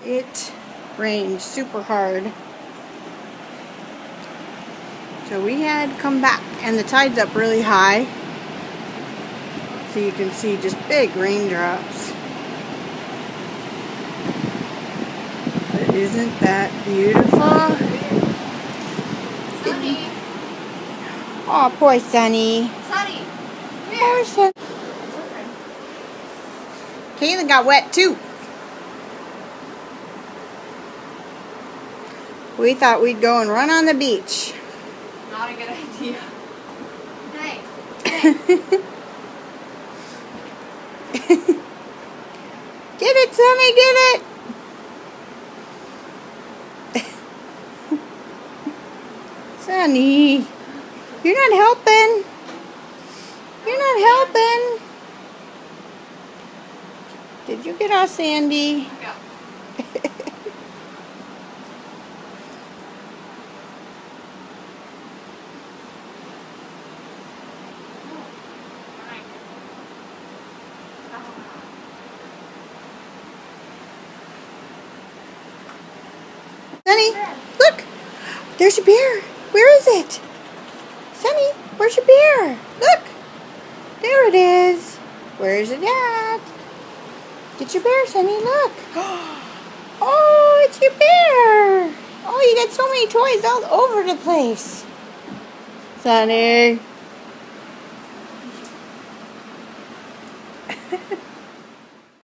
It rained super hard. So we had come back, and the tide's up really high. So you can see just big raindrops. But isn't that beautiful? Sunny. Oh, poor Sunny. Sunny. Poor Sunny. Kaylin got wet too. We thought we'd go and run on the beach. Not a good idea. Hey. Get it, Sunny, get it! Sunny, you're not helping. You're not helping. Did you get all sandy? Go. Sunny, look! There's your bear. Where is it? Sunny, where's your bear? Look! There it is. Where's it at? Get your bear, Sunny, look. Oh, it's your bear. Oh, you got so many toys all over the place. Sunny.